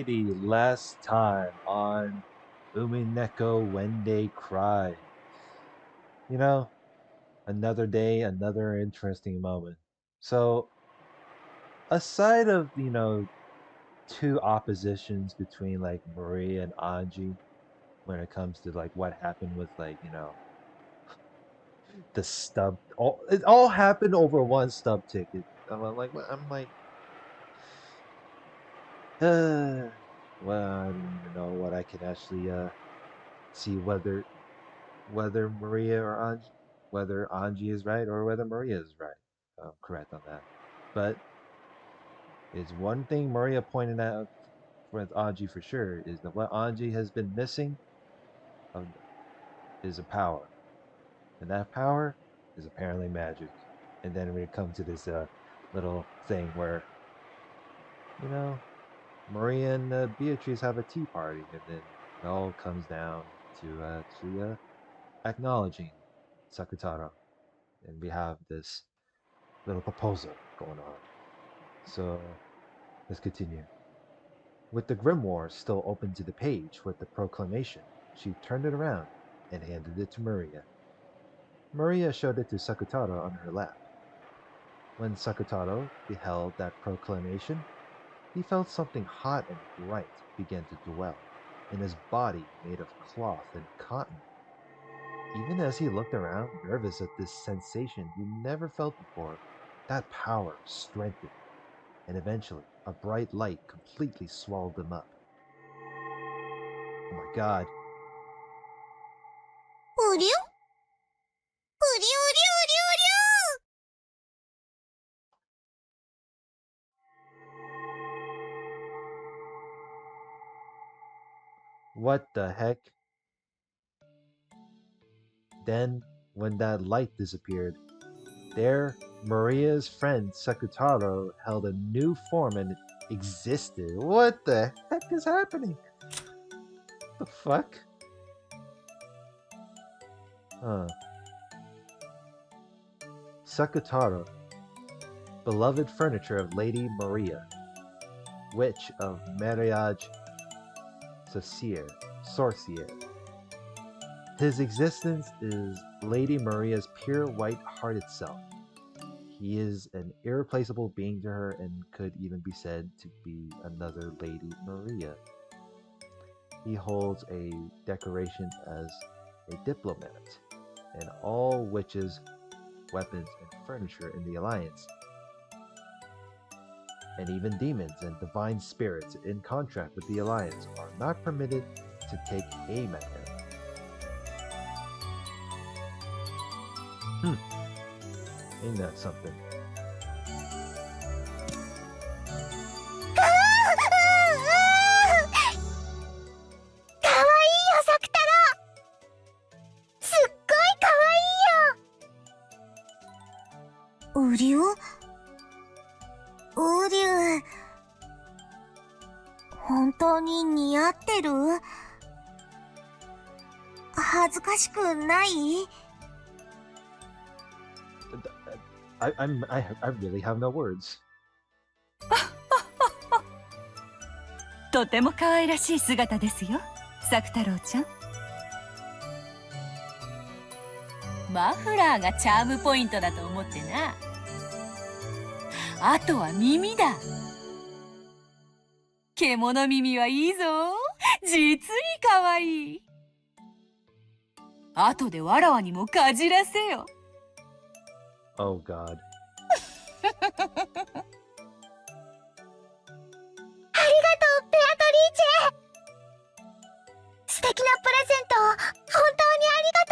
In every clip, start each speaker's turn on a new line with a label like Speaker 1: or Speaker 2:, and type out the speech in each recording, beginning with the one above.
Speaker 1: Alrighty, last time on Umineko when they cry. You know, another day, another interesting moment. So, aside of, two oppositions between like Maria and Anji when it comes to like what happened with like, the stub it all happened over one stub ticket. I'm like uh well, I don't even know what I can actually see whether Maria or Anji, whether Anji is right or whether Maria is right. Correct on that. But it's one thing Maria pointed out with Anji for sure is that what Anji has been missing of, is a power, and that power is apparently magic. And then we come to this little thing where you know Maria and Beatrice have a tea party, and then it all comes down to actually acknowledging Sakutaro, and we have this little proposal going on. So let's continue. With the grimoire still open to the page with the proclamation, she turned it around and handed it to Maria. Maria showed it to Sakutaro on her lap. When Sakutaro beheld that proclamation, he felt something hot and bright begin to dwell in his body made of cloth and cotton. Even as he looked around, nervous at this sensation he never felt before, that power strengthened, and eventually a bright light completely swallowed them up. Oh my god.
Speaker 2: うりゅうりゅうりゅうりゅう
Speaker 1: What the heck? Then, when that light disappeared, there Maria's friend Sakutaro held a new form and existed. What the heck is happening? The fuck? Huh. Sakutaro, beloved furniture of Lady Maria, witch of Mariage Sorciere. His existence is Lady Maria's pure white heart itself. He is an irreplaceable being to her and could even be said to be another Lady Maria. He holds a decoration as a diplomat, and all witches, weapons, and furniture in the Alliance, and even demons and divine spirits in contract with the Alliance, are not permitted to take aim at him. Ain't that something?
Speaker 2: かわいいよサクタロすっごいかわいいようりゅううりゅう本当に似合ってる恥ずかしくない
Speaker 1: I really have no words.
Speaker 3: とても可愛らしい姿ですよ、サク太郎ちゃん。マフラーがチャームポイントだと思ってな。あとは耳だ。獣耳はいいぞ。実に可愛い。あとでわらわにもかじらせよ。
Speaker 1: Oh god.
Speaker 2: ありがとうベアトリーチェ素敵なプレゼント本当にありが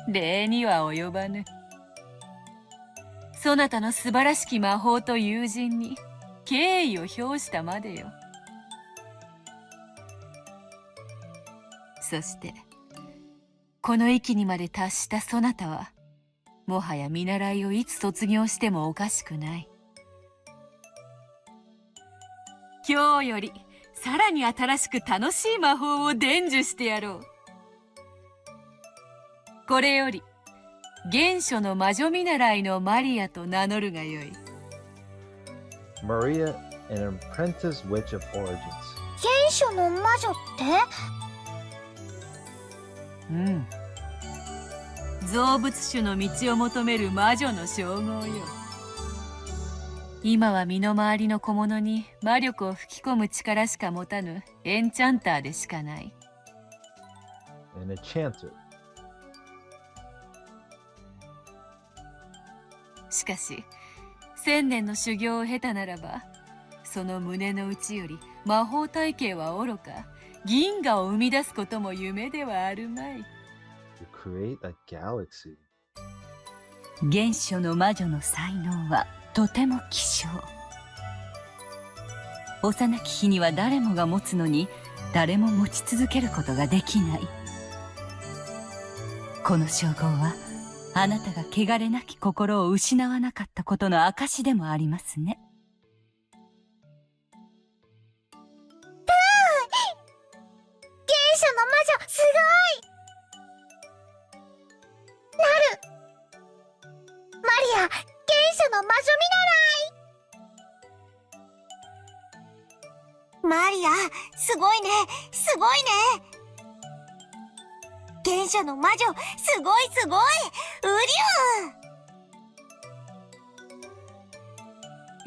Speaker 2: とう
Speaker 3: 礼には及ばぬ。そなたの素晴らしき魔法と友人に敬意を表したまでよ。そしてこの域にまで達したそなたはもはや見習いをいつ卒業してもおかしくない。今日よりさらに新しく楽しい魔法を伝授してやろう。これより原初の魔女見習いのマリアと名乗るがよい。
Speaker 1: Maria An apprentice witch of origins.
Speaker 2: 原初の魔女って？
Speaker 3: うん。造物主の道を求める魔女の称号よ。今は身の回りの小物に魔力を吹き込む力しか持たぬエンチャンターでしかない。
Speaker 1: An enchanter.
Speaker 3: しかし、1000年の修行を経たならば、その胸の内より魔法体系はおろか、銀河を生み出すことも夢ではあるまい。
Speaker 1: To create a galaxy.
Speaker 4: 原初の魔女の才能はとても希少。幼き日には誰もが持つのに、誰も持ち続けることができない。この称号は、あなたが汚れなき心を失わなかったことの証でもありますね。
Speaker 2: 原初の魔女すごい！なる！マリア、原初の魔女見習い！マリア、すごいね！すごいね！原初の魔女、すごいすごい！うり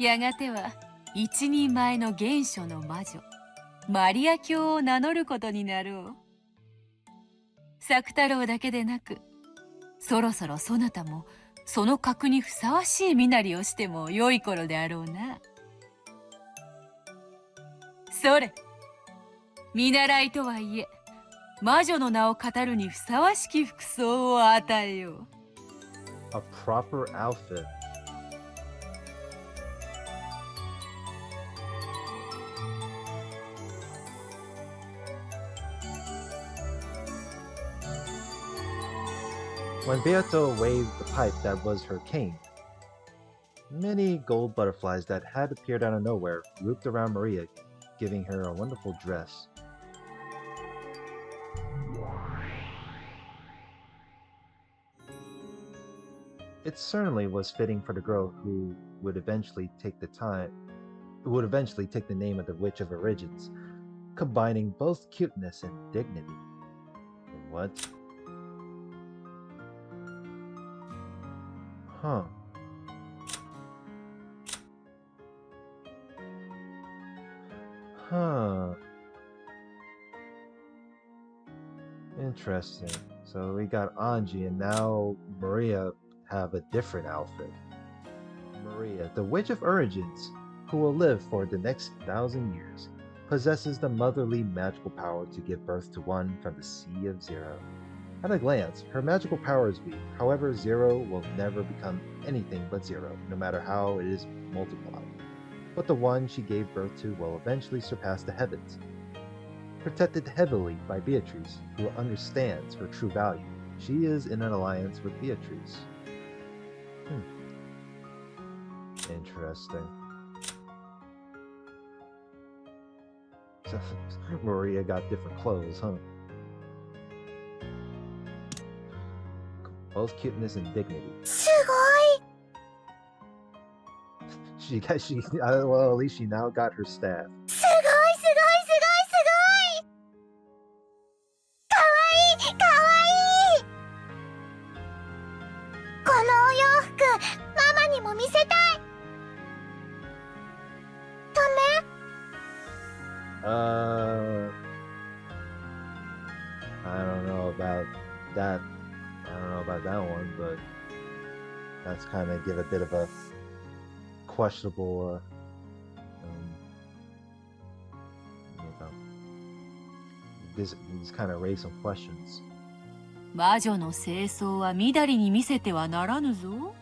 Speaker 2: ゅう！
Speaker 3: やがては一人前の原初の魔女マリア教を名乗ることになろう。作太郎だけでなく、そろそろそなたもその格にふさわしい身なりをしても良い頃であろうな。それ、見習いとはいえ魔女の名を語るにふさわしき服装を与えよう。
Speaker 1: A proper outfit. When Beato waved the pipe that was her cane, many gold butterflies that had appeared out of nowhere looped around Maria, giving her a wonderful dress. It certainly was fitting for the girl who would eventually take the name of the Witch of Origins, combining both cuteness and dignity. What? Huh. Huh. Interesting. So we got Ange and now Maria have a different outfit. Maria, the Witch of Origins, who will live for the next 1,000 years, possesses the motherly magical power to give birth to one from the Sea of Zero. At a glance, her magical power is weak. However, Zero will never become anything but Zero, no matter how it is multiplied. But the one she gave birth to will eventually surpass the heavens. Protected heavily by Beatrice, who understands her true value, she is in an alliance with Beatrice. Interesting. So, Maria got different clothes, huh? Both cuteness and dignity.
Speaker 2: すごい！
Speaker 1: Well, at least she now got her staff.
Speaker 2: すごいすごいすごいすごい！かわいいかわいい！このお洋服、ママにも見せたい！ダメ？
Speaker 1: I don't know about that. I don't know about that one, but that's kind of give a bit of a questionable, these kind of raise some questions.
Speaker 3: 魔女の清掃はみだりに見せてはならぬぞ。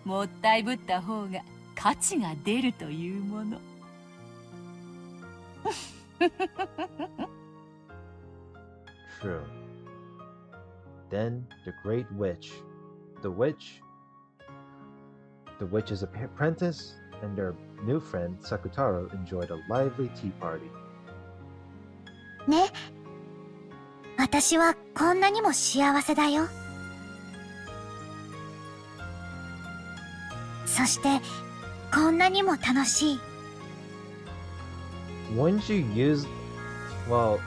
Speaker 3: もったいぶった方が価値が出るというもの。
Speaker 1: True. Then the great witch, the witch's apprentice, and their new friend Sakutaro enjoyed a lively tea party.
Speaker 2: ね、私はこんなにも幸せだよ。こんなにも楽しい。
Speaker 1: Wouldn't you use? Well,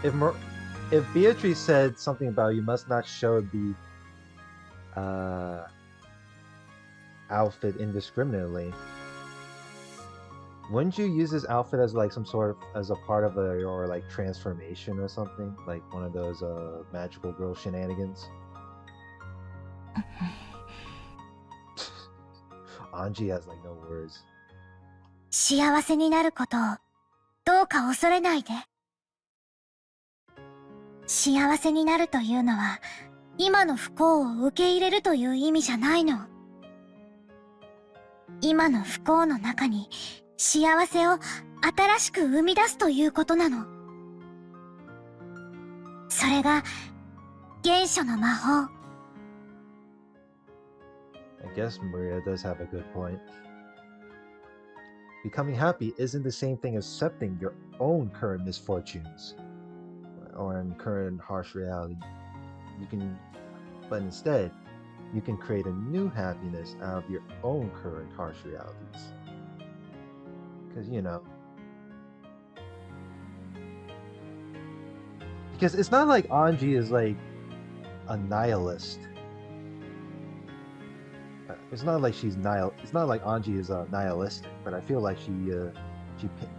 Speaker 1: if Beatrice said something about you must not show the outfit indiscriminately, wouldn't you use this outfit as like some sort of as a part of your like transformation or something, like one of those magical girl shenanigans? Ange has like no words.
Speaker 2: 幸せになることをどうか恐れないで。幸せになるというのは今の不幸を受け入れるという意味じゃないの。今の不幸の中に幸せを新しく生み出すということなの。それが原初の魔法。
Speaker 1: I guess Maria does have a good point. Becoming happy isn't the same thing as accepting your own current misfortunes or in current harsh reality. But instead, you can create a new happiness out of your own current harsh realities. Because, because it's not like Ange is like a nihilist. It's not like it's not like Ange is nihilistic, but I feel like she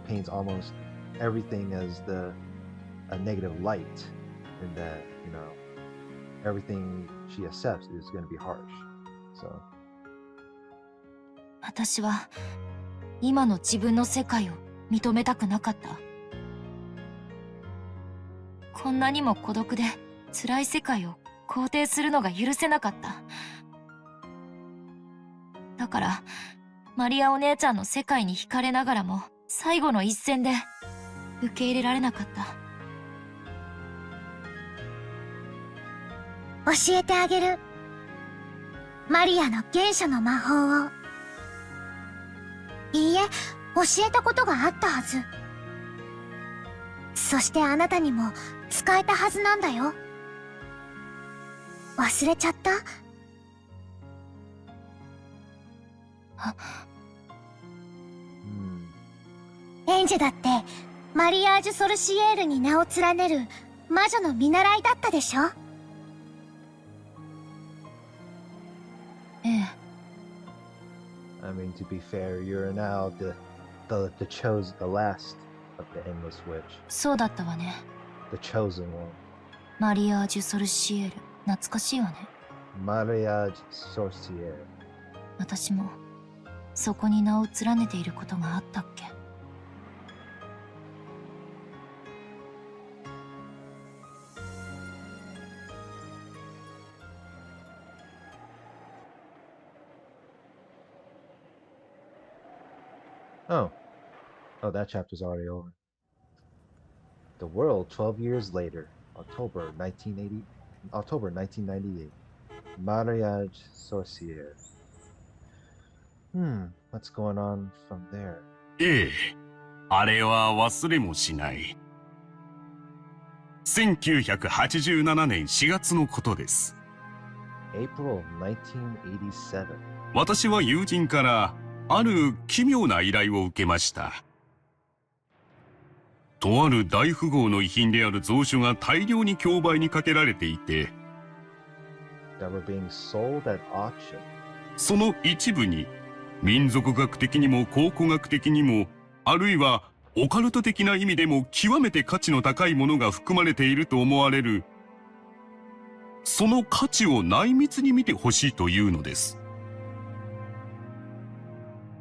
Speaker 1: paints almost everything as a negative light, and that everything she accepts is going to be harsh. So
Speaker 3: 私は今の自分の世界を認めたくなかった。こんなにも孤独で辛い世界を肯定するのが許せなかった。だからマリアお姉ちゃんの世界に惹かれながらも最後の一戦で受け入れられなかった。
Speaker 2: 教えてあげる。マリアの原初の魔法を。いいえ、教えたことがあったはず。そしてあなたにも使えたはずなんだよ。忘れちゃった？エンジェだってマリアージュ・ソルシエールに名を連ねる魔女の見習いだったでしょ？
Speaker 3: ええ。
Speaker 1: I mean, to be fair, you're now the last of the endless witch.
Speaker 3: そうだったわね。
Speaker 1: The chosen one.
Speaker 3: マリアージュ・ソルシエール、懐かしいわね。
Speaker 1: Mariage Sorciere.
Speaker 3: 私もそこに名を連ねていることがあったっけ。
Speaker 1: Oh, that chapter's already over. The world 12 years later, October 1998. Mariage Sorciere. What's going on from there?
Speaker 5: ええ、あれは忘れもしない。1987年4月のことです。
Speaker 1: April of 1987.
Speaker 5: 私は友人からある奇妙な依頼を受けました。とある大富豪の遺品である蔵書が大量に競売にかけられていて、
Speaker 1: That were being sold at auction.
Speaker 5: その一部に民族学的にも考古学的にも、あるいはオカルト的な意味でも極めて価値の高いものが含まれていると思われる。その価値を内密に見てほしいというのです。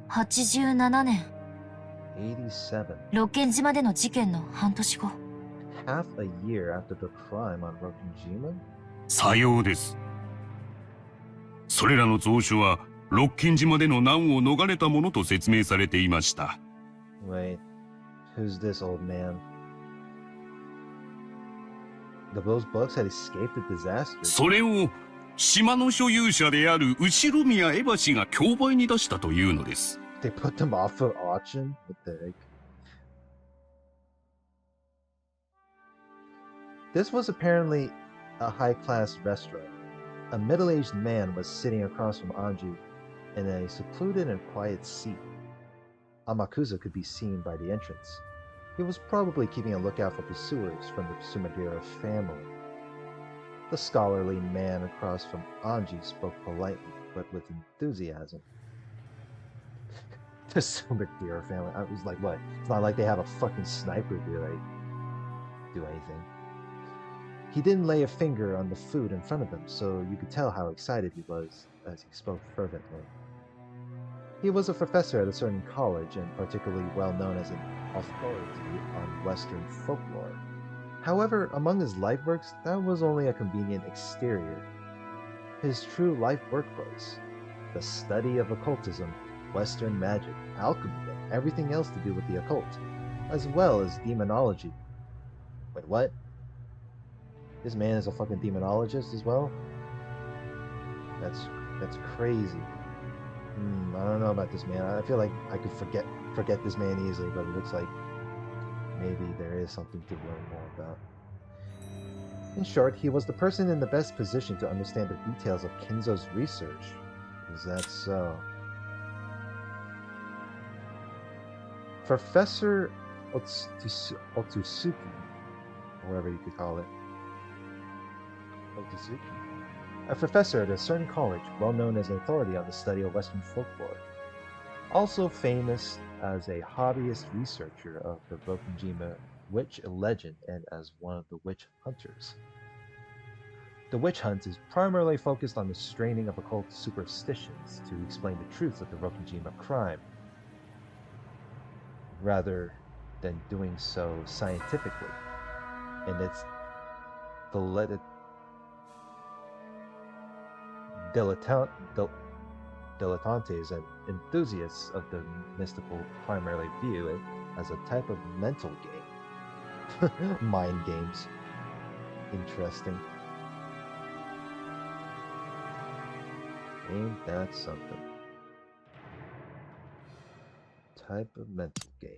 Speaker 3: 87年。
Speaker 1: 87.
Speaker 3: ロッケン島での事件の半年後。
Speaker 1: Half a year after the crime on Rokkenjima?
Speaker 5: さようです。それらの蔵書はロッケン島での難を逃れたものと説明されていました。
Speaker 1: Wait, who's this old man? Those books had escaped the disaster.
Speaker 5: それを島の所有者である後宮エバ氏が競売に出したというのです。
Speaker 1: They put them off for auction? What the heck? This was apparently a high-class restaurant. A middle-aged man was sitting across from Ange in a secluded and quiet seat. Amakusa could be seen by the entrance. He was probably keeping a lookout for pursuers from the Sumidero family. The scholarly man across from Ange spoke politely, but with enthusiasm. The Sumidero family. I was like, what? It's not like they have a fucking sniper to do anything. He didn't lay a finger on the food in front of him, so you could tell how excited he was as he spoke fervently. He was a professor at a certain college and particularly well known as an authority on Western folklore. However, among his life works, that was only a convenient exterior. His true life work was the study of occultism, Western magic, alchemy, and everything else to do with the occult, as well as demonology. Wait, what? This man is a fucking demonologist as well? That's crazy. I don't know about this man. I feel like I could forget this man easily, but it looks like maybe there is something to learn more about. In short, he was the person in the best position to understand the details of Kinzo's research. Is that so? Professor Otsusuki, or whatever you could call it. Otsusuki. A professor at a certain college, well known as an authority on the study of Western folklore. Also famous as a hobbyist researcher of the Rokkenjima witch legend and as one of the witch hunters. The witch hunt is primarily focused on the straining of occult superstitions to explain the truth of the Rokkenjima crime, rather than doing so scientifically. And it's dilettantes and enthusiasts of the mystical primarily view it as a type of mental game. Mind games. Interesting. Ain't that something? Type of mental game.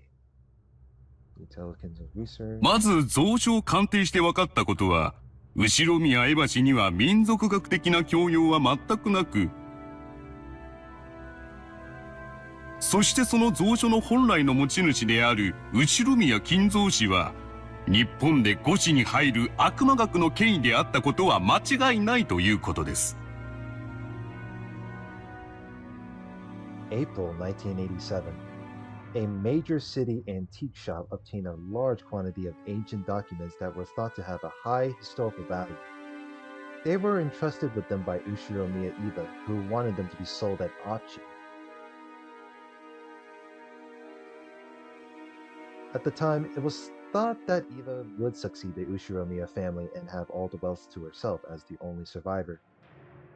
Speaker 1: Intelligence of research.
Speaker 5: まず蔵書を鑑定して分かったことは、後宮江橋には民族学的な教養は全くなく、そしてその蔵書の本来の持ち主である後宮金蔵氏は、日本で御師に入る悪魔学の権威であったことは間違いないということです。
Speaker 1: April 1987, a major city antique shop obtained a large quantity of ancient documents that were thought to have a high historical value. They were entrusted with them by Ushiromiya Iba, who wanted them to be sold at auction. At the time, it was thought that Iba would succeed the Ushiromiya family and have all the wealth to herself as the only survivor.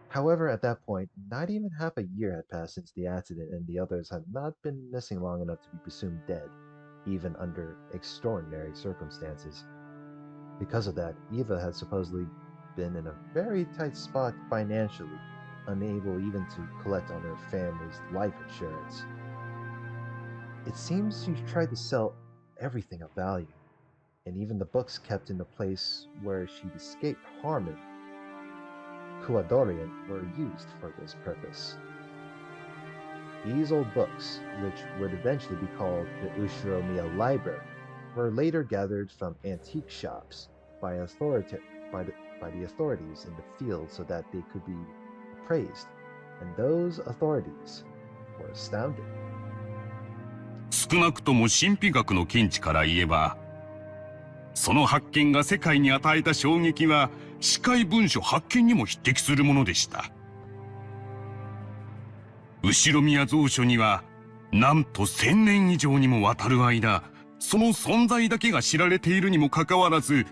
Speaker 1: However, at that point, not even half a year had passed since the accident, and the others had not been missing long enough to be presumed dead, even under extraordinary circumstances. Because of that, Eva had supposedly been in a very tight spot financially, unable even to collect on her family's life insurance. It seems she tried to sell everything of value, and even the books kept in the place where she'd escaped harm in Kuadorian were used for this purpose. These old books, which would eventually be called the Ushiromiya Library, were later gathered from antique shops by the authorities in the field so that they could be appraised, and those authorities were astounded.
Speaker 5: 少なくとも神秘学の見地から言えば、その発見が世界に与えた衝撃は司会文書発見にも匹敵するものでした。後宮蔵書にはなんと1000年以上にもわたる間、その存在だけが知られているにもかかわらず、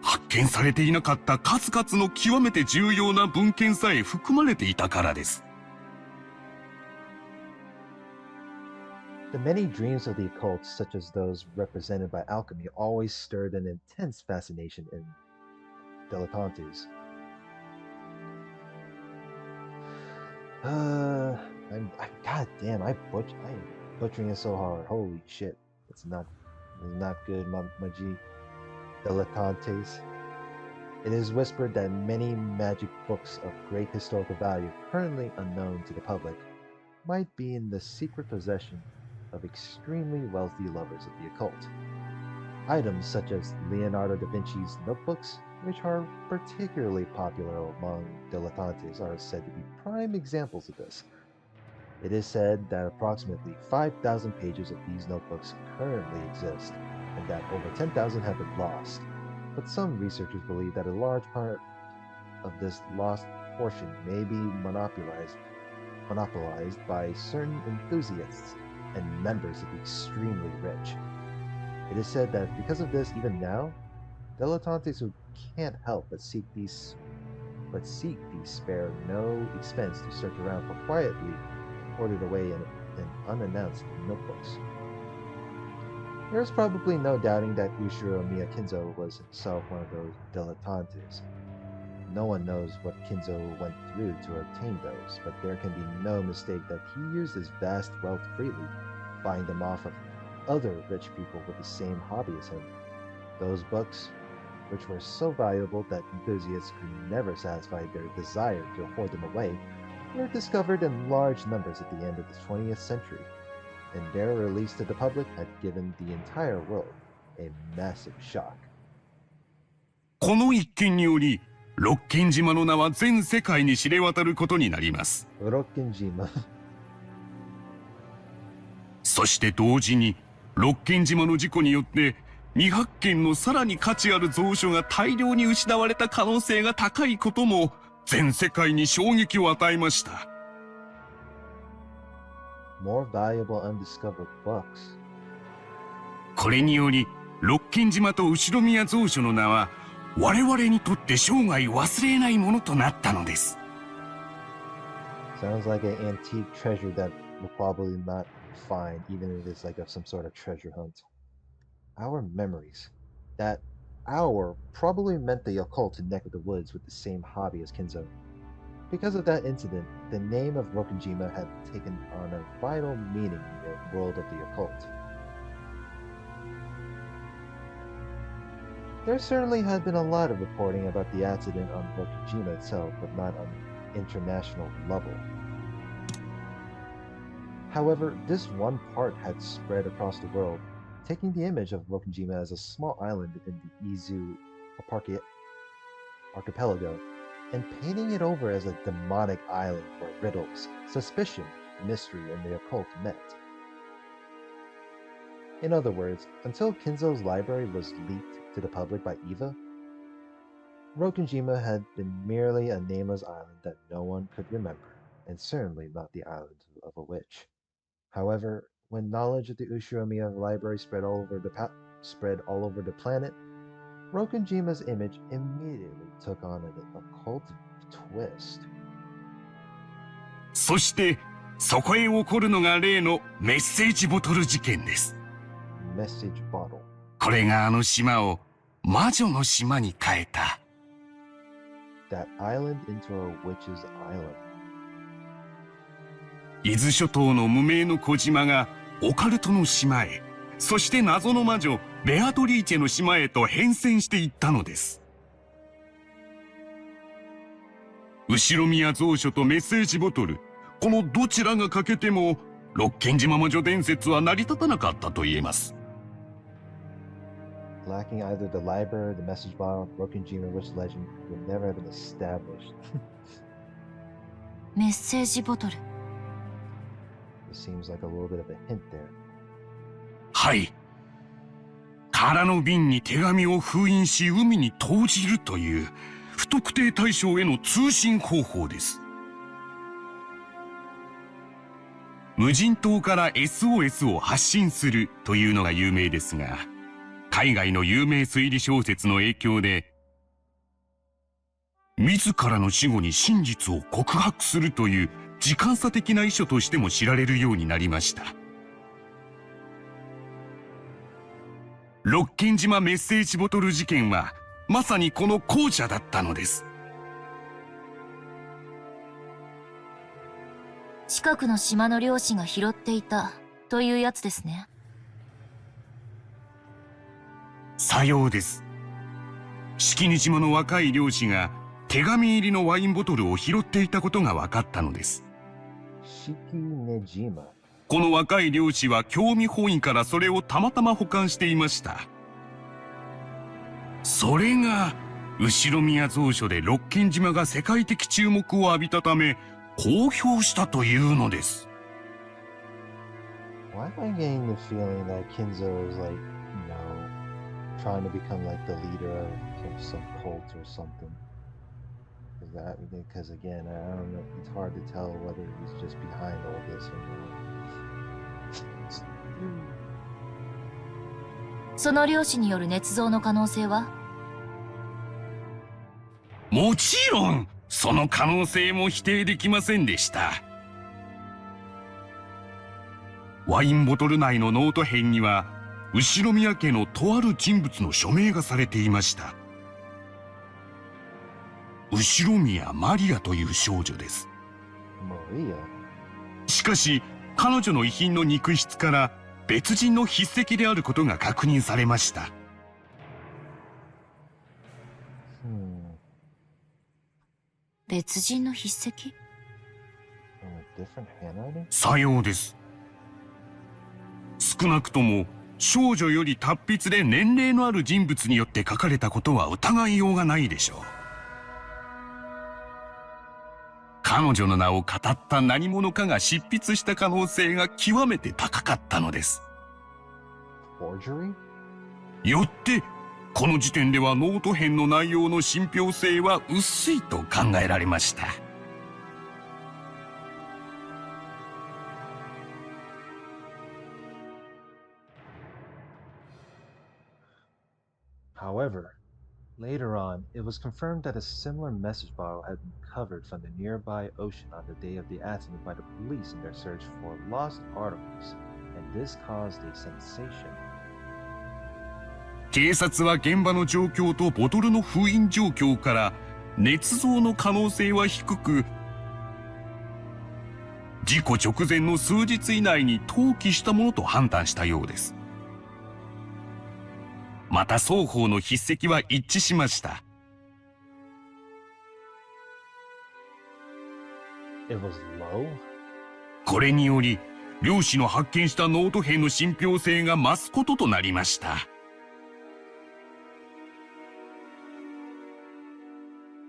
Speaker 5: 発見されていなかった数々の極めて重要な文献さえ含まれていたからです。
Speaker 1: The many dreams of the occult, such as those represented by alchemy, always stirred an intense fascination in dilettantes. God damn, I am butchering it so hard. Holy shit, it's not good, my G. Dilettantes. It is whispered that many magic books of great historical value, currently unknown to the public, might be in the secret possession of extremely wealthy lovers of the occult. Items such as Leonardo da Vinci's notebooks, which are particularly popular among dilettantes, are said to be prime examples of this. It is said that approximately 5,000 pages of these notebooks currently exist, and that over 10,000 have been lost. But some researchers believe that a large part of this lost portion may be monopolized by certain enthusiasts and members of the extremely rich. It is said that because of this, even now, dilettantes who can't help but seek these spare no expense to search around for quietly hoarded away in unannounced notebooks. There is probably no doubting that Ushiro Miyakinzo was himself one of those dilettantes. No one knows what Kinzo went through to obtain those, but there can be no mistake that he used his vast wealth freely, buying them off of other rich people with the same hobby as him. Those books, which were so valuable that enthusiasts could never satisfy their desire to hoard them away, were discovered in large numbers at the end of the 20th century, and their release to the public had given the entire world a massive shock.
Speaker 5: この一件により、ロッケン島の名は全世界に知れ渡ることになります。
Speaker 1: Rokkenjima.
Speaker 5: そして同時に、ロッケン島の事故によって、未発見のさらに価値ある蔵書が大量に失われた可能性が高いことも、全世界に衝撃を与えました。
Speaker 1: More valuable undiscovered books.
Speaker 5: これにより、ロッケン島と後ろ宮蔵書の名は、我々にとって生涯忘れないものとなったのです。
Speaker 1: Sounds like an antique treasure that we'll probably not find, even if it's like some sort of treasure hunt. Our memories. That hour probably meant the occult to neck of the woods with the same hobby as Kinzo. Because of that incident, the name of Rokkenjima had taken on a vital meaning in the world of the occult. There certainly had been a lot of reporting about the accident on Rokkenjima itself, but not on an international level. However, this one part had spread across the world, taking the image of Rokkenjima as a small island in the Izu archipelago, and painting it over as a demonic island where riddles, suspicion, mystery, and the occult met. In other words, until Kinzo's library was leaked to the public by Eva, Rokkenjima had been merely a nameless island that no one could remember, and certainly not the island of a witch. However, when knowledge of the Ushiromiya library spread all over the planet, Rokkenjima's image immediately took on an occult twist.
Speaker 5: そして、そこへ起こるのが例のメッセージボトル事件です。
Speaker 1: Message bottle.
Speaker 5: これがあの島を魔女の島に変えた。
Speaker 1: That island into a witch's island.
Speaker 5: 伊豆諸島の無名の小島がオカルトの島へ、そして謎の魔女ベアトリーチェの島へと変遷していったのです。後ろ宮蔵書とメッセージボトル、このどちらが欠けてもロッケン島魔女伝説は成り立たなかったと言えます。
Speaker 1: Lacking either the library or the message bottle, Rokkenjima witch legend would never have been established.
Speaker 2: メッセージボトル。
Speaker 1: It seems like a little bit of a hint there.
Speaker 5: はい。空の瓶に手紙を封印し海に投じるという不特定対象への通信方法です。無人島から SOS を発信するというのが有名ですが、海外の有名推理小説の影響で、自らの死後に真実を告白するという時間差的な遺書としても知られるようになりました。ロッケン島メッセージボトル事件はまさにこの後者だったのです。
Speaker 2: 近くの島の漁師が拾っていたというやつですね。
Speaker 5: さようです。式根島の若い漁師が手紙入りのワインボトルを拾っていたことが分かったのです。
Speaker 1: Rokkenjima.
Speaker 5: この若い漁師は興味本位からそれをたまたま保管していました。それが後宮蔵書で六軒島が世界的注目を浴びたため公表したというのです。
Speaker 1: Why am I getting the feeling that Kinzo is like, trying to become like the leader of some cult or something? Because again, I don't know. It's hard to tell whether he's just behind all this or not.
Speaker 6: その漁師による捏造の可能性は？
Speaker 5: もちろんその可能性も否定できませんでした。ワインボトル内のノート片には後宮家のとある人物の署名がされていました。後宮マリアという少女です。しかし彼女の遺品の肉筆から別人の筆跡であることが確認されました。
Speaker 6: 別人の筆跡？
Speaker 5: さようです。少なくとも少女より達筆で年齢のある人物によって書かれたことは疑いようがないでしょう。彼女の名を語った何者かが執筆した可能性が極めて高かったのです。よってこの時点ではノート片の内容の信憑性は薄いと考えられました。
Speaker 1: However, later on, it was confirmed that a similar message bottle had been recovered from the nearby ocean on the day of the accident by the police in their search for lost articles, and this caused a sensation.
Speaker 5: 警察は現場の状況とボトルの封印状況から捏造の可能性は低く、事故直前の数日以内に投棄したものと判断したようです。また双方の筆跡は一致しました。これにより漁師の発見したノート片の信憑性が増すこととなりました。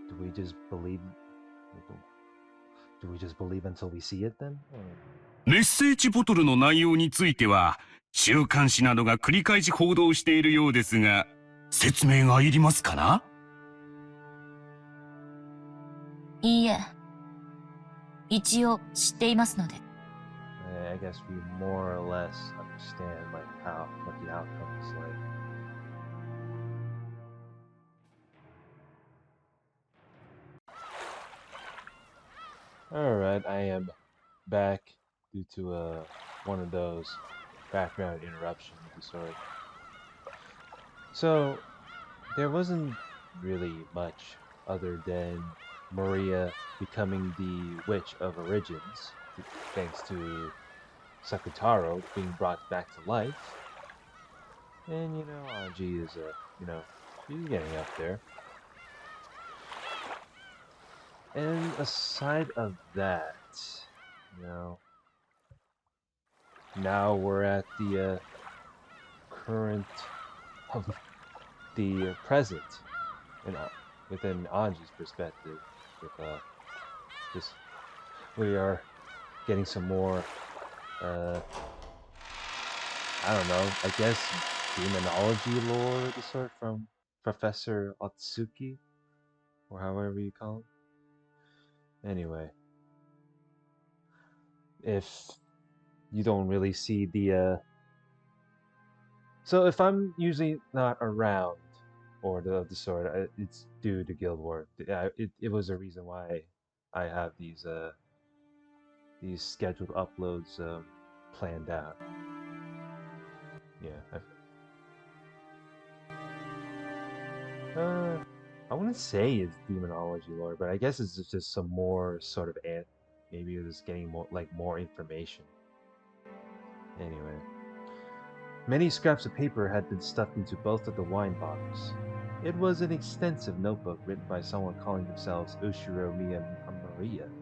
Speaker 1: Do we just believe until we see it then?
Speaker 5: メッセージボトルの内容については週刊誌などが繰り返し報道しているようですが、説明がいりますかな？
Speaker 6: いいえ、一応知っていますので。
Speaker 1: I guess we more or less understand what the outcome is like. Alright, I am back due to one of those background interruptions of the sort. So, there wasn't really much other than Maria becoming the Witch of Origins, thanks to Sakutaro being brought back to life. And, Ange is, she's getting up there. And aside of that, now we're at the current of the present, within Ange's perspective. With we are getting some more, I don't know, I guess demonology lore of the sort from Professor Otsuki, or however you call him. Anyway, if you don't really see the so if I'm usually not around or the sort, it's due to Guild War. It was a reason why I have these scheduled uploads planned out. Yeah. I wouldn't say it's demonology lore, but I guess it's just some more sort of maybe it was getting more information. Anyway, many scraps of paper had been stuffed into both of the wine bottles. It was an extensive notebook written by someone calling themselves Ushiro Maria,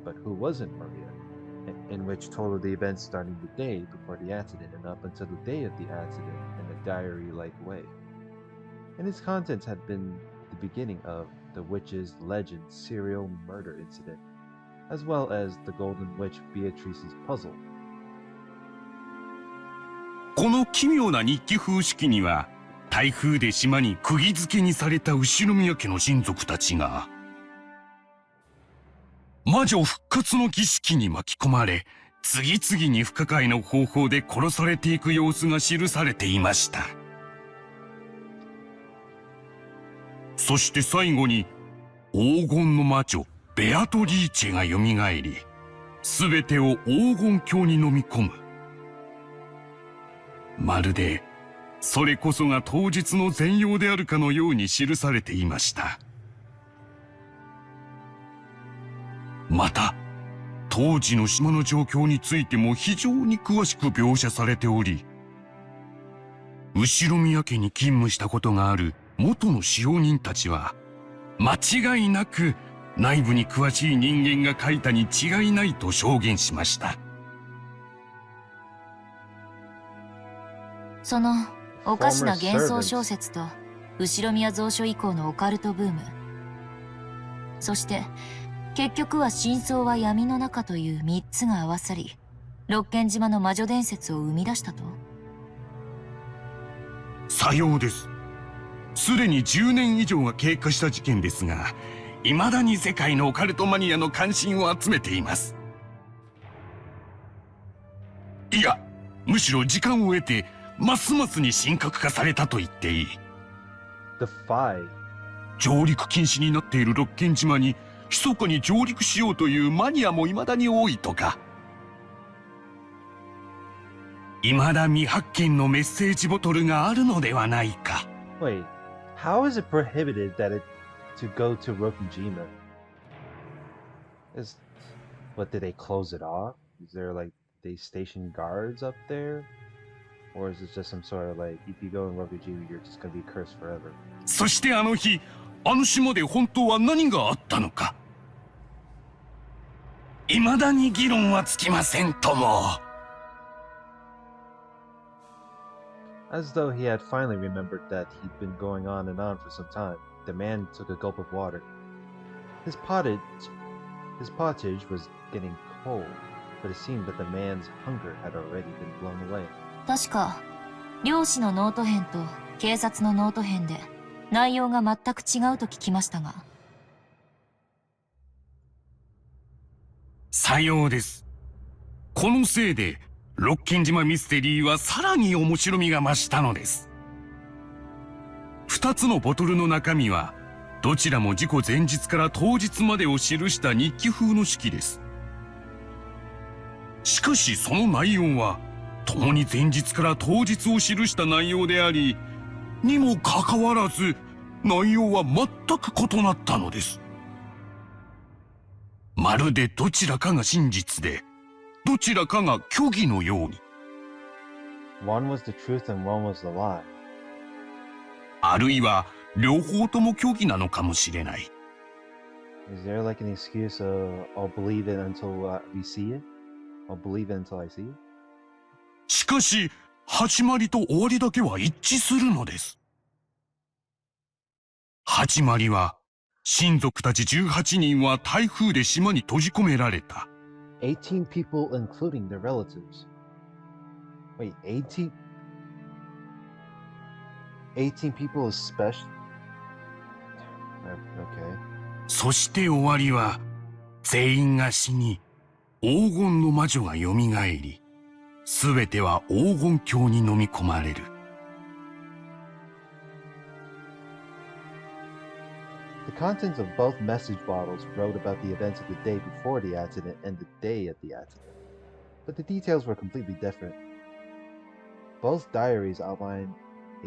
Speaker 1: but who wasn't Maria, in which told the events starting the day before the accident and up until the day of the accident in a diary-like way. And its contents had been the beginning of the witch's legend serial murder incident, as well as the Golden Witch Beatrice's puzzle.
Speaker 5: この奇妙な日記風式には、台風で島に釘付けにされた後宮家の親族たちが、魔女復活の儀式に巻き込まれ、次々に不可解な方法で殺されていく様子が記されていました。そして最後に、黄金の魔女ベアトリーチェが蘇り、すべてを黄金鏡に飲み込む。まるで、それこそが当日の全容であるかのように記されていました。また、当時の島の状況についても非常に詳しく描写されており、後宮家に勤務したことがある元の使用人たちは、間違いなく内部に詳しい人間が書いたに違いないと証言しました。
Speaker 6: そのおかしな幻想小説と後宮蔵書以降のオカルトブーム、そして結局は真相は闇の中という3つが合わさり、六軒島の魔女伝説を生み出したと。
Speaker 5: さようです。すでに10年以上が経過した事件ですが、未だに世界のオカルトマニアの関心を集めています。いや、むしろ時間を得て、ますますに神格化されたと言っていい。
Speaker 1: Defy.
Speaker 5: 上陸禁止になっている六軒島に、密かに上陸しようというマニアも未だに多いとか。未だ未発見のメッセージボトルがあるのではないか。
Speaker 1: Wait, how is it prohibited to go to Rokkenjima? What, did they close it off? Is there like, they station guards up there? Or is it just some sort of like, if you go in Rokkenjima, you're just gonna be cursed forever?
Speaker 5: そしてあの日、あの島で本当は何があったのか。未だに議論はつきませんとも。
Speaker 1: As though he had finally remembered that he'd been going on and on for some time, the man took a gulp of water. His pottage was getting cold, but it seemed that the man's hunger had already been blown away.
Speaker 6: 確か漁師のノート編と警察のノート編で内容が全く違うと聞きましたが。
Speaker 5: さようです。このせいで六軒島ミステリーはさらに面白みが増したのです。2つのボトルの中身はどちらも事故前日から当日までを記した日記風の式です。しかしその内容は共に前日から当日を記した内容であり、にもかかわらず内容は全く異なったのです。まるでどちらかが真実で、どちらかが虚偽のように。
Speaker 1: One was the truth and one was the lie.
Speaker 5: あるいは両方とも虚偽なのかもしれない。
Speaker 1: Is there like an excuse of I'll believe it until we see it? I'll believe it until I see it?
Speaker 5: しかし、始まりと終わりだけは一致するのです。始まりは、親族たち18人は台風で島に閉じ込められた。
Speaker 1: 18 people including their relatives. Wait, 18 people is special? Okay.
Speaker 5: そして終わりは、全員が死に、黄金の魔女が蘇り、すべては黄金鏡に飲み込まれる。
Speaker 1: The contents of both message bottles wrote about the events of the day before the accident and the day of the accident, but the details were completely different. Both diaries outline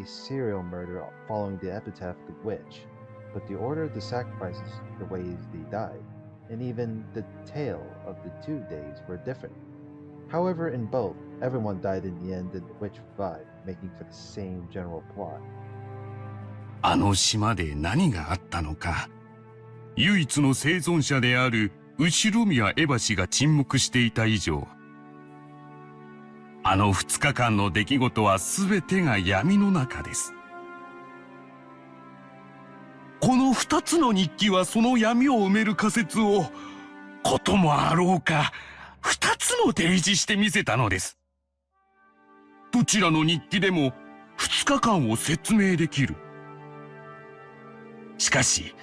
Speaker 1: a serial murder following the epitaph of the witch, but the order of the sacrifices, the ways they died, and even the tale of the 2 days were different. However, in both, everyone died in the end and the witch revived, making for the same general plot.
Speaker 5: あの島で何があったのか、唯一の生存者である後宮エバ氏が沈黙していた以上、あの2日間の出来事は全てが闇の中です。この2つの日記はその闇を埋める仮説を、こともあろうか、2つも提示してみせたのです。どちらの日記でも2日間を説明できる。しかし、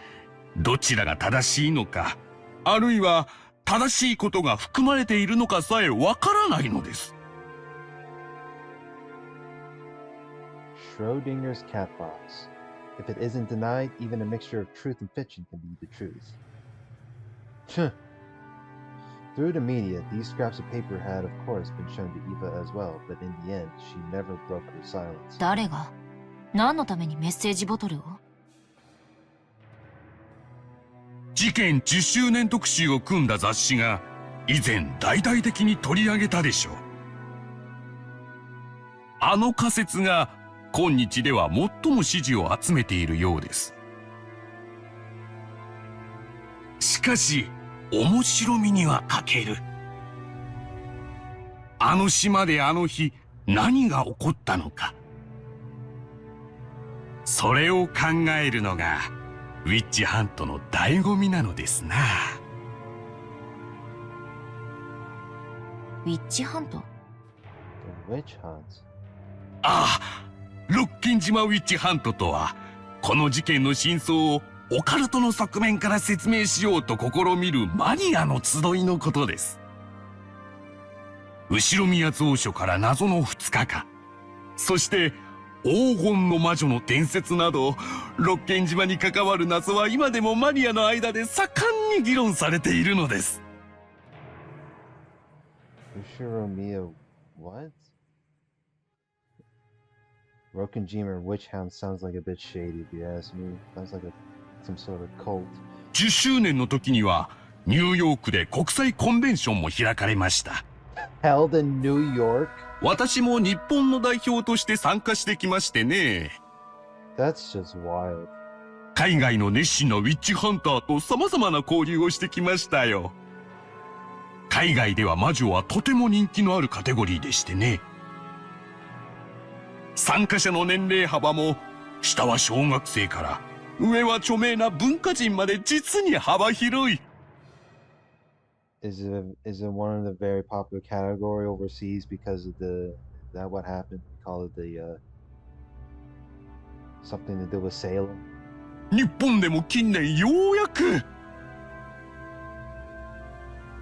Speaker 5: どちらが正しいのか、あるいは正しいことが含まれているのかさえわからないのです。
Speaker 1: Schrodinger's cat box. If it isn't denied, even a mixture of truth and fiction can be the truth. Through the media, these scraps of paper had, of course, been shown to Eva as well, but in the end, she never broke her silence.
Speaker 6: 誰が何のためにメッセージボトルを？
Speaker 5: 事件10周年特集を組んだ雑誌が以前大々的に取り上げたでしょう。あの仮説が今日では最も支持を集めているようです。しかし、面白みには欠ける。あの島であの日、何が起こったのか。それを考えるのが、ウィッチハントの醍醐味なのですな。
Speaker 6: ウィッチハント？
Speaker 1: The witch hunt.
Speaker 5: ああ、ロッケン島ウィッチハントとは、この事件の真相をオカルトの側面から説明しようと試みるマニアの集いのことです。後宮蔵書から謎の2日間、そして黄金の魔女の伝説など、ロッケン島に関わる謎は今でもマニアの間で盛んに議論されているのです。
Speaker 1: Ushiromiya what? Rokkenjima witch hound sounds like a bit shady if you ask me. Sounds like some sort of cult.
Speaker 5: 10周年の時にはニューヨークで国際コンベンションも開かれました。
Speaker 1: Held in New York?
Speaker 5: 私も日本の代表として参加してきましてね。
Speaker 1: That's just wild.
Speaker 5: 海外の熱心なウィッチハンターと様々な交流をしてきましたよ。海外では魔女はとても人気のあるカテゴリーでしてね。参加者の年齢幅も、下は小学生から、上は著名な文化人まで実に幅広い。
Speaker 1: Is it one of the very popular category overseas because of is that what happened? Call it something to do with sailing?
Speaker 5: 日本でも近年ようやく。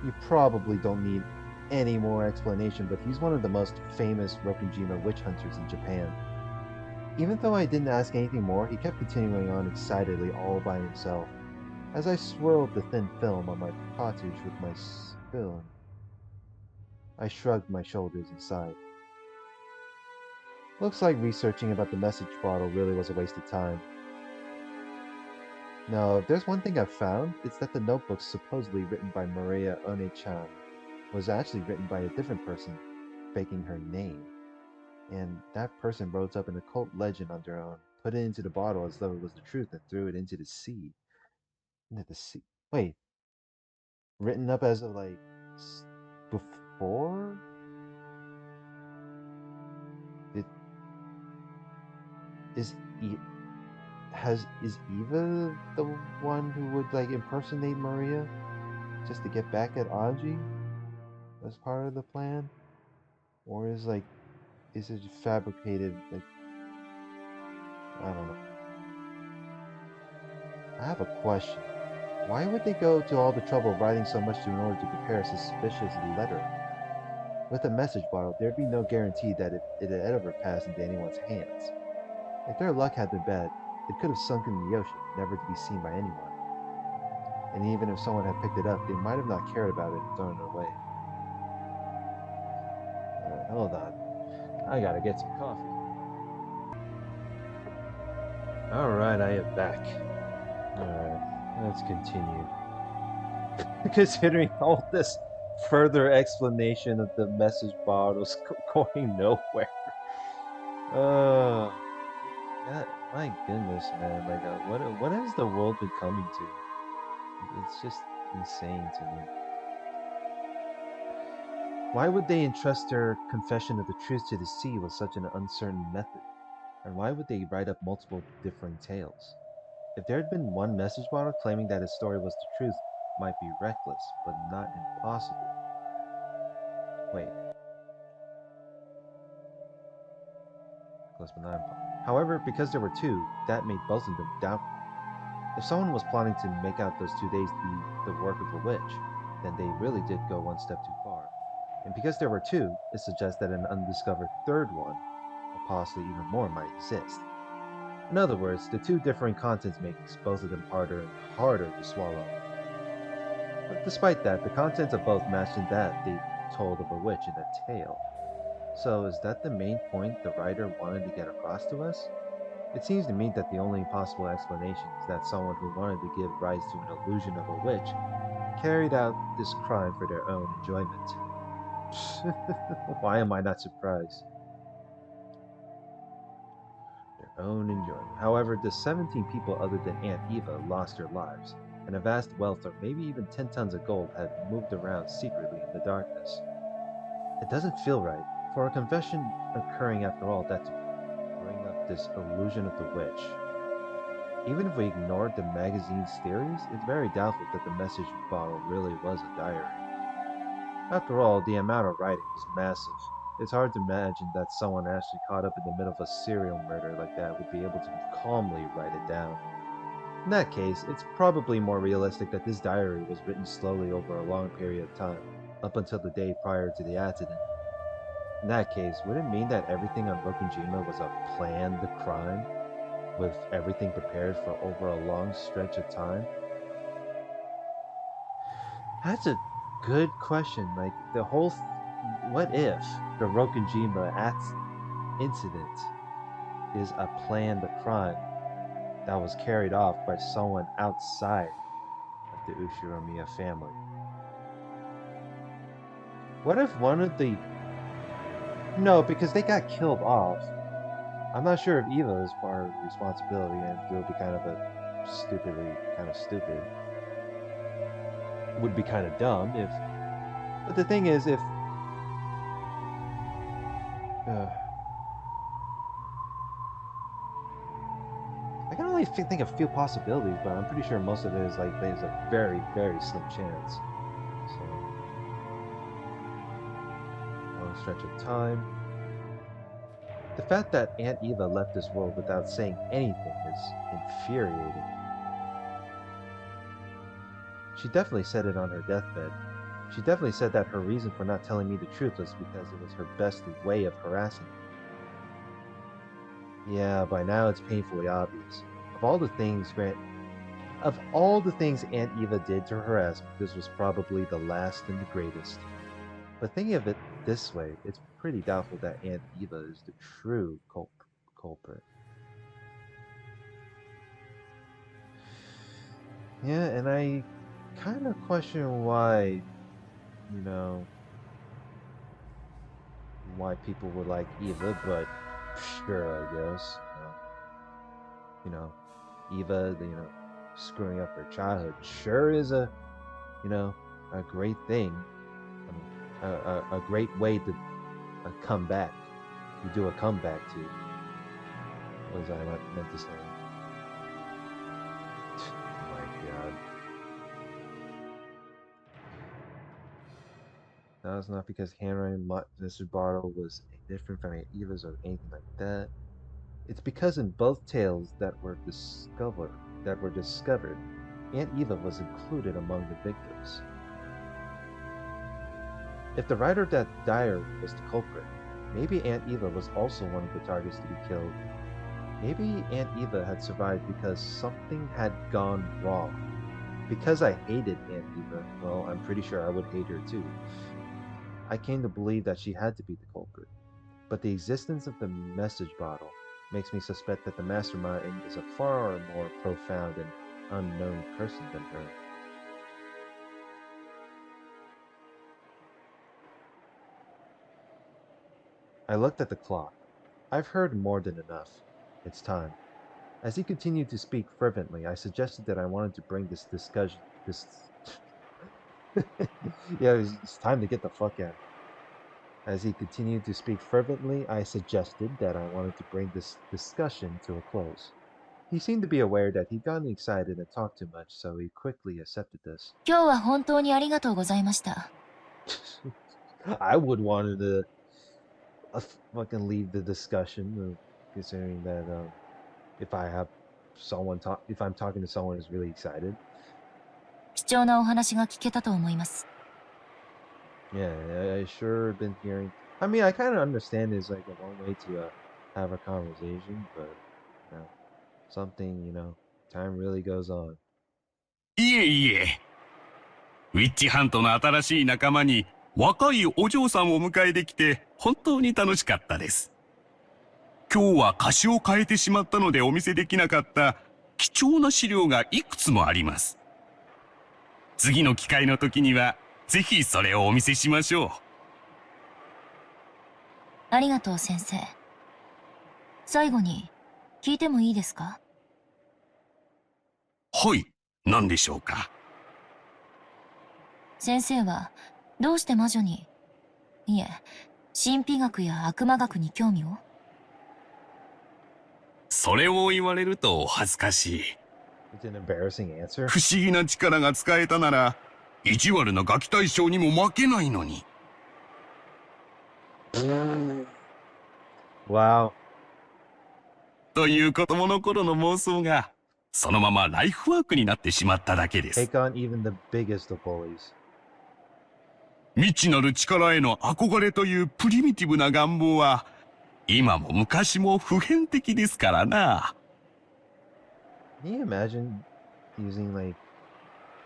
Speaker 1: You probably don't need any more explanation, but he's one of the most famous Rokkenjima witch hunters in Japan. Even though I didn't ask anything more, he kept continuing on excitedly all by himself. As I swirled the thin film on my pottage with my spoon, I shrugged my shoulders and sighed. Looks like researching about the message bottle really was a waste of time. No, if there's one thing I've found, it's that the notebook supposedly written by Maria One-chan was actually written by a different person, faking her name. And that person wrote up an occult legend on their own, put it into the bottle as though it was the truth, and threw it into the sea. Into the sea? Wait. Written up as of like before? Is Eva the one who would like impersonate Maria just to get back at Ange as part of the plan? Or is it fabricated, like, I don't know. I have a question. Why would they go to all the trouble of writing so much in order to prepare a suspicious letter? With a message bottle, there'd be no guarantee that it had ever passed into anyone's hands. If their luck had been bad, it could have sunk in the ocean, never to be seen by anyone. And even if someone had picked it up, they might have not cared about it and thrown it away. Hold on. I gotta get some coffee. Alright, I am back. Alright, let's continue. Considering all this further explanation of the message bottles going nowhere. My goodness, man. Like, what has the world been coming to? It's just insane to me. Why would they entrust her confession of the truth to the sea with such an uncertain method? And why would they write up multiple differing tales? If there had been one message bottle claiming that his story was the truth, might be reckless, but not impossible. Wait. Reckless, but not impossible. However, because there were two, that made both of them doubtful. If someone was plotting to make out those 2 days be the work of a witch, then they really did go one step too far. And because there were two, it suggests that an undiscovered third one, or possibly even more, might exist. In other words, the two differing contents makes both of them harder and harder to swallow. But despite that, the contents of both matched in that they told of a witch in a tale. So is that the main point the writer wanted to get across to us? It seems to me that the only possible explanation is that someone who wanted to give rise to an illusion of a witch carried out this crime for their own enjoyment. Why am I not surprised? Their own enjoyment. However, the 17 people other than Aunt Eva lost their lives, and a vast wealth of maybe even 10 tons of gold had moved around secretly in the darkness. It doesn't feel right, for a confession occurring after all that to bring up this illusion of the witch. Even if we ignored the magazine's theories, it's very doubtful that the message bottle really was a diary. After all, the amount of writing was massive. It's hard to imagine that someone actually caught up in the middle of a serial murder like that would be able to calmly write it down. In that case, it's probably more realistic that this diary was written slowly over a long period of time, up until the day prior to the accident. In that case, would it mean that everything on Rokkenjima was a planned crime, with everything prepared for over a long stretch of time? That's a good question. Like the whole, what if the Rokkenjima incident is a planned crime that was carried off by someone outside of the Ushiromiya family? What if one of the no, because they got killed off. I'm not sure if Eva is far responsibility, and it would be kind of a stupid. Would be kind of dumb if. But the thing is, if uh, I can only think of a few possibilities, but I'm pretty sure most of it is like there's a very, very slim chance. So, long stretch of time. The fact that Aunt Eva left this world without saying anything is infuriating. She definitely said it on her deathbed. She definitely said that her reason for not telling me the truth was because it was her best way of harassing me. Yeah, by now it's painfully obvious. Of all the things Aunt Eva did to harass me, this was probably the last and the greatest. But thinking of it this way, it's pretty doubtful that Aunt Eva is the true culprit. Yeah, and I kind of question why, you know, why people would like Eva, but sure, I guess. You know, Eva, screwing up her childhood sure is a great thing. I mean, a great way to come back. You do a comeback to. What was I meant to say? Oh my god. No, it's not because handwriting Mr. Bartle was different from Eva's or anything like that. It's because in both tales that were discovered, Aunt Eva was included among the victims. If the writer of that diary was the culprit, maybe Aunt Eva was also one of the targets to be killed. Maybe Aunt Eva had survived because something had gone wrong. Because I hated Aunt Eva, well, I'm pretty sure I would hate her too. I came to believe that she had to be the culprit. But the existence of the message bottle makes me suspect that the mastermind is a far more profound and unknown person than her. I looked at the clock. I've heard more than enough. It's time. As he continued to speak fervently, I suggested that I wanted to bring this discussion Yeah, it's time to get the fuck out. As he continued to speak fervently, I suggested that I wanted to bring this discussion to a close. He seemed to be aware that he'd gotten excited and talked too much, so he quickly accepted this.
Speaker 6: 今日は本当にありがとうございました。
Speaker 1: I would want to fucking leave the discussion, considering that if if I'm talking to someone who's really excited.
Speaker 6: 貴重なお話が聞けたと思います。
Speaker 1: Yeah, I sure been hearing. I mean, I kind of understand it's like a one way to have a conversation, but you know, something, time really goes on.
Speaker 5: いえいえ。ウィッチハントの新しい仲間に若いお嬢さんを迎えできて本当に楽しかったです。今日は歌詞を変えてしまったのでお見せできなかった貴重な資料がいくつもあります。次の機会の時にはぜひそれをお見せしましょう。
Speaker 6: ありがとう先生。最後に聞いてもいいですか？
Speaker 5: はい、何でしょうか。
Speaker 6: 先生はどうして魔女に、いえ、神秘学や悪魔学に興味を？
Speaker 5: それを言われると恥ずかしい。
Speaker 1: It's an embarrassing answer.
Speaker 5: 不思議な力が使えたなら意地悪なガキ大将にも負けないのに。
Speaker 1: Wow.
Speaker 5: という子供の頃の妄想がそのままライフワークになってしまっただけです。
Speaker 1: Take on even the biggest of bullies.
Speaker 5: 未知なる力への憧れというプリミティブな願望は今も昔も普遍的ですからな。
Speaker 1: Can you imagine using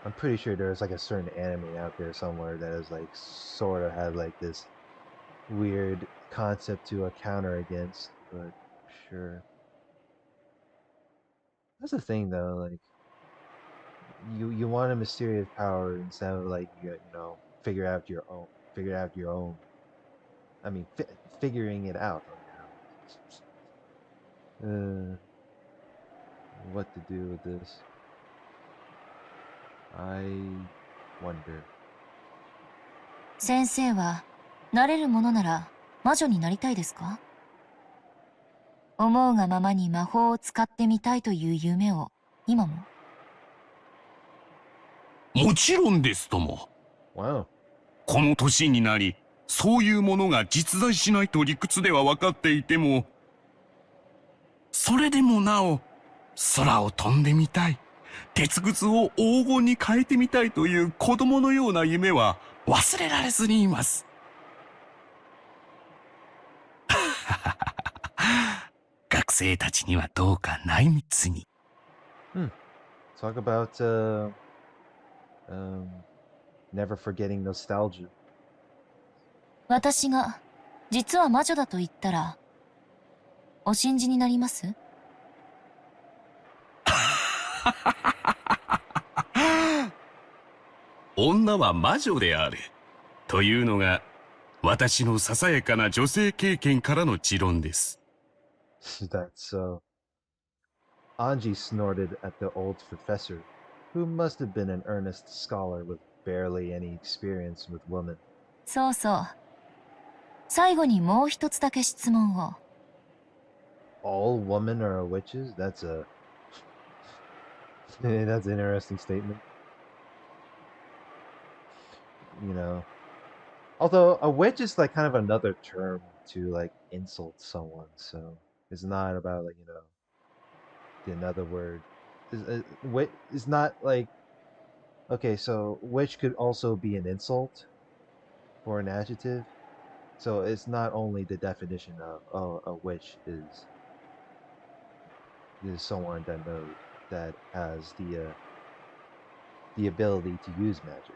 Speaker 1: I'm pretty sure there's like a certain anime out there somewhere that is like sort of had like this weird concept to counter against, but sure. That's the thing though, like you want a mysterious power instead of like figure out your own. I mean, figuring it out on your own. What to do with this? I wonder.
Speaker 6: 先生はなれるものなら魔女になりたいですか？思うがままに魔法を使ってみたいという夢を今も？
Speaker 5: もちろんですとも。
Speaker 1: Wow.
Speaker 5: この年になりそういうものが実在しないと理屈では分かっていても、それでもなお空を飛んでみたい、鉄くずを黄金に変えてみたいという子供のような夢は忘れられずにいます。学生たちにはどうか内密に。
Speaker 1: Talk about never forgetting nostalgia.
Speaker 6: 私が実は魔女だと言ったらお信じになります？
Speaker 5: 女は魔女であるというのが私のささやかな女性経験からの持論です。
Speaker 1: That's so. Ange snorted at the old professor, who must have been an earnest scholar with barely any experience with women.
Speaker 6: そうそう。最後にもう一つだけ質問を。
Speaker 1: All women are witches? That's an interesting statement. Although a witch is like kind of another term to like insult someone, so it's not about another word. It's not like, okay, so witch could also be an insult or an adjective. So it's not only the definition of a witch is someone that has the ability to use magic.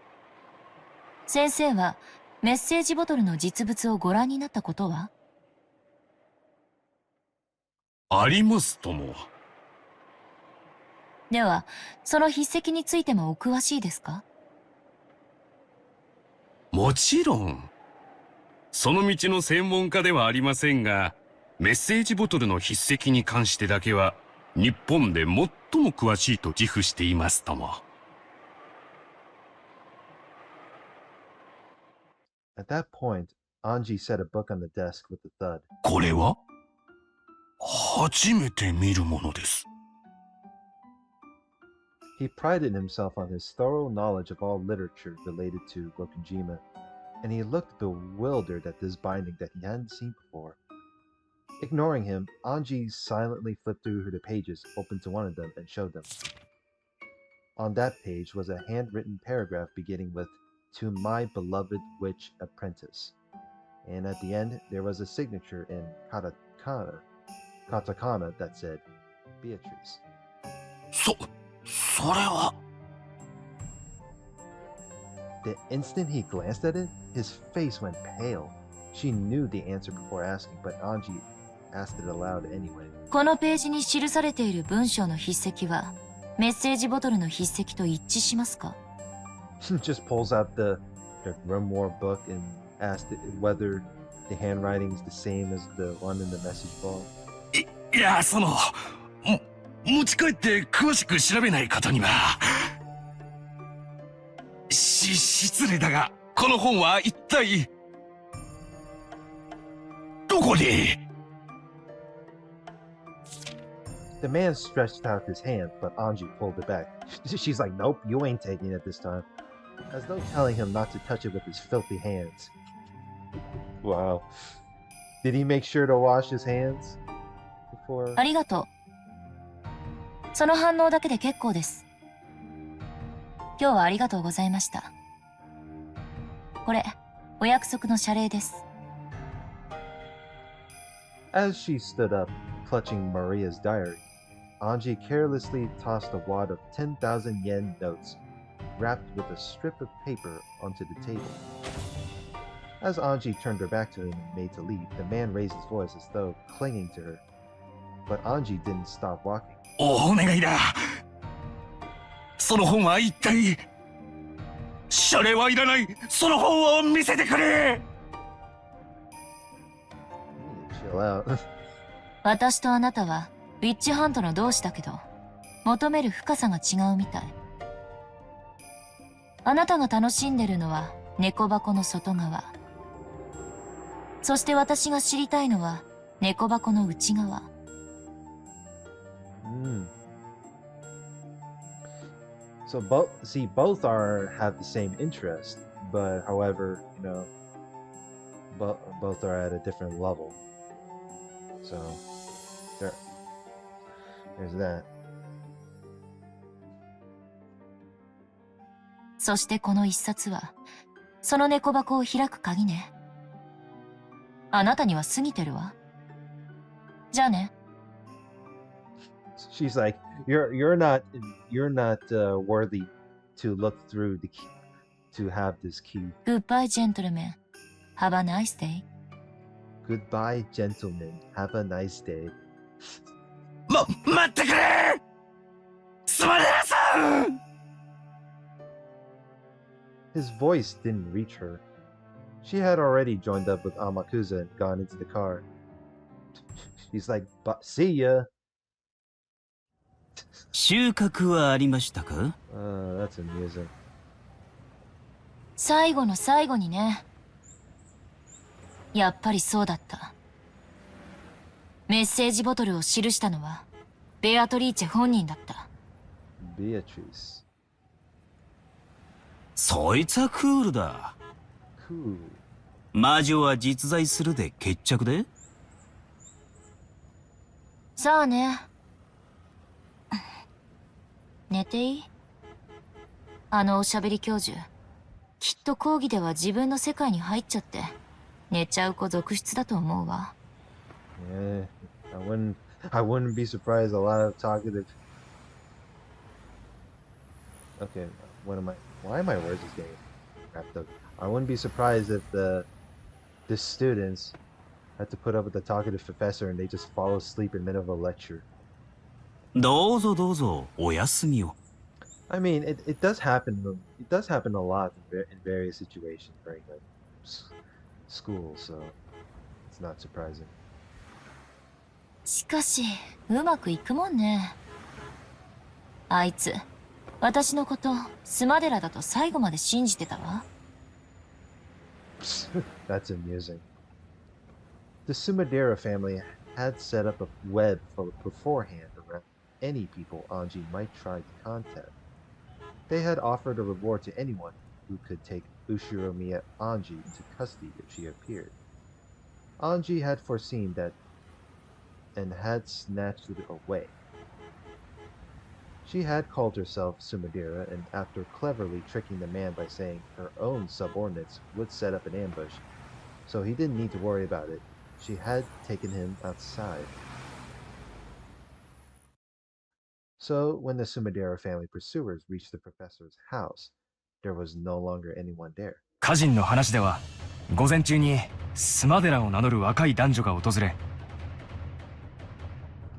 Speaker 6: 先生はメッセージボトルの実物をご覧になったことは？
Speaker 5: ありますとも。
Speaker 6: では、その筆跡についてもお詳しいですか？
Speaker 5: もちろん。その道の専門家ではありませんが、メッセージボトルの筆跡に関してだけは日本で最も詳しいと自負していますとも。
Speaker 1: At that point, Ange set a book on the desk with a thud.
Speaker 5: これは初めて見るものです。
Speaker 1: He prided himself on his thorough knowledge of all literature related to Rokkenjima, and he looked bewildered at this binding that he hadn't seen before. Ignoring him, Anji silently flipped through the pages, opened to one of them, and showed them. On that page was a handwritten paragraph beginning with, "To my beloved witch apprentice." And at the end, there was a signature in katakana that said, Beatrice.
Speaker 5: それは。
Speaker 1: The instant he glanced at it, his face went pale. She knew the answer before asking, but Anji asked it aloud anyway.
Speaker 6: このページに記されている文章の筆跡は、メッセージボトルの筆跡と一致しますか？
Speaker 1: She just pulls out the grimoire book and asked it whether the handwriting is the same as the one in the message ball.
Speaker 5: いや、持ち帰って詳しく調べない方には。失礼だが、この本は一体どこに？
Speaker 1: The man stretched out his hand, but Anji pulled it back. She's like, "Nope, you ain't taking it this time." As though telling him not to touch it with his filthy hands. Wow. Did he make sure to wash his hands before?
Speaker 6: ありがとう。その反応だけで結構です。今日はありがとうございました。これ、お約束の謝礼です。
Speaker 1: As she stood up, clutching Maria's diary, Anji carelessly tossed a wad of 10,000 yen notes, wrapped with a strip of paper, onto the table. As Anji turned her back to him and made to leave, the man raised his voice as though clinging to her. But Anji didn't stop walking.
Speaker 5: お願いだ。その本は一体。謝礼はいらない。その本を見せてくれ。
Speaker 1: Chill out.
Speaker 6: 私とあなたはウィッチハントの同志だけど、求める深さが違うみたい。あなたが楽しんでるのは猫箱の外側。そして私が知りたいのは猫箱の内側。
Speaker 1: So both have the same interest, but however, both are at a different level. So there's that.
Speaker 6: そしてこの一冊はその猫箱を開く鍵ね。あなたには過ぎてるわ。じゃあね。
Speaker 1: She's like, you're not worthy to look through the key, to have this key.
Speaker 6: Goodbye, gentlemen. Have a nice day.
Speaker 1: Goodbye, gentlemen. Have a nice day.
Speaker 5: 待ってくれ。すまねえさん。
Speaker 1: His voice didn't reach her. She had already joined up with Amakusa and gone into the car. She's like, see ya.
Speaker 7: 収穫はありましたか？
Speaker 1: That's amusing.
Speaker 6: 最後の最後にね。やっぱりそうだった。メッセージボトルを記したのはベアトリーチェ本人だった。
Speaker 1: Beatrice.
Speaker 7: そいつはクールだ。
Speaker 1: Cool.
Speaker 7: 魔女は実在するで決着で？
Speaker 6: さあね。寝ていい？あのおしゃべり教授、きっと講義では自分の世界に入っちゃって寝ちゃう子続出だと思うわ。
Speaker 1: Yeah, I wouldn't be surprised. A lot of talkative. Okay, why my words is getting wrapped up? I wouldn't be surprised if the students had to put up with the talkative professor and they just fall asleep in the middle of a lecture.
Speaker 7: どうぞどうぞお休みを。
Speaker 1: I mean, it does happen. It does happen a lot in various situations during like school, so it's not surprising.
Speaker 6: しかしうまくいくもんね。あいつ私のことスマデラだと最後まで信じてたわ。
Speaker 1: That's amusing. The Sumadera family had set up a web beforehand around any people Anji might try to contact. They had offered a reward to anyone who could take Ushiromiya Anji into custody if she appeared. Anji had foreseen that and had snatched it away. She had called herself Sumadera, and after cleverly tricking the man by saying her own subordinates would set up an ambush, so he didn't need to worry about it, she had taken him outside. So when the Sumadera family pursuers reached the professor's house, there was no longer anyone there.
Speaker 8: 家人の話では午前中にスマデラを名乗る若い男女が訪れ、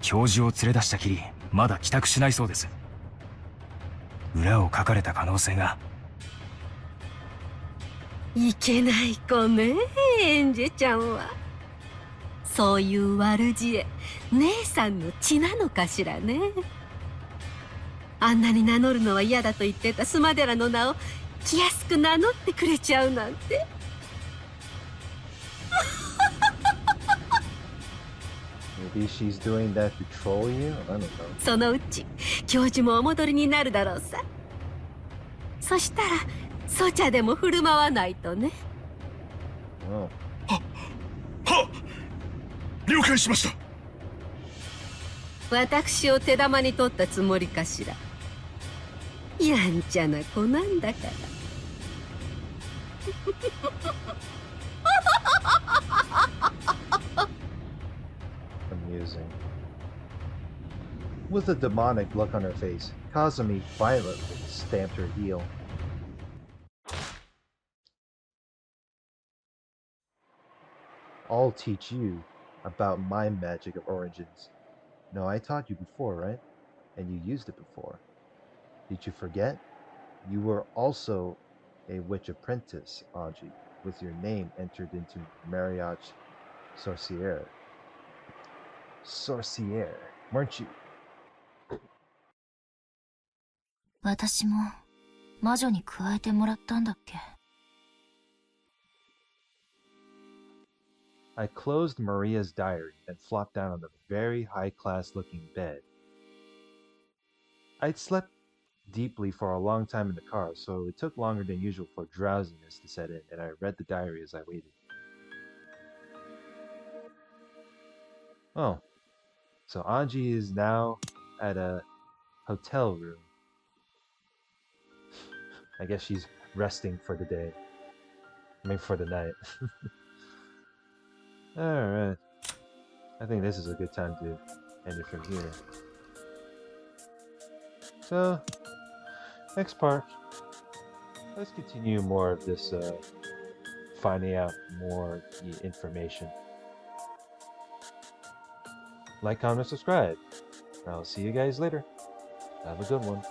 Speaker 8: 教授を連れ出したきりまだ帰宅しないそうです。裏をかかれた可能性が。
Speaker 3: いけない子ね、エンジェちゃんは。そういう悪知恵、姉さんの血なのかしらね。あんなに名乗るのは嫌だと言ってたスマデラの名を気安く名乗ってくれちゃうなんて。
Speaker 1: Maybe she's doing that to troll you? I don't know.
Speaker 3: そのうち教授もお戻りになるだろうさ。そしたらソチャでも振る舞わないとね。
Speaker 1: Oh.
Speaker 5: は了解しました。
Speaker 3: 私を手玉に取ったつもりかしら。やんちゃな子なんだから。
Speaker 1: Amusing. With a demonic look on her face, Kazumi violently stamped her heel. I'll teach you about my magic of origins. No, I taught you before, right? And you used it before. Did you forget? You were also a witch apprentice, Anji, with your name entered into Mariage Sorciere. Sorciere, weren't you?
Speaker 6: 私も魔女に加えてもらったんだっけ。
Speaker 1: I closed Maria's diary and flopped down on the very high-class looking bed. I'd slept deeply for a long time in the car, so it took longer than usual for drowsiness to set in, and I read the diary as I waited. Oh, so Anji is now at a hotel room. I guess she's resting for the day. I mean, for the night. Alright. I think this is a good time to end it from here. So, next part. Let's continue more of this, finding out more information. Like, comment, subscribe. I'll see you guys later. Have a good one.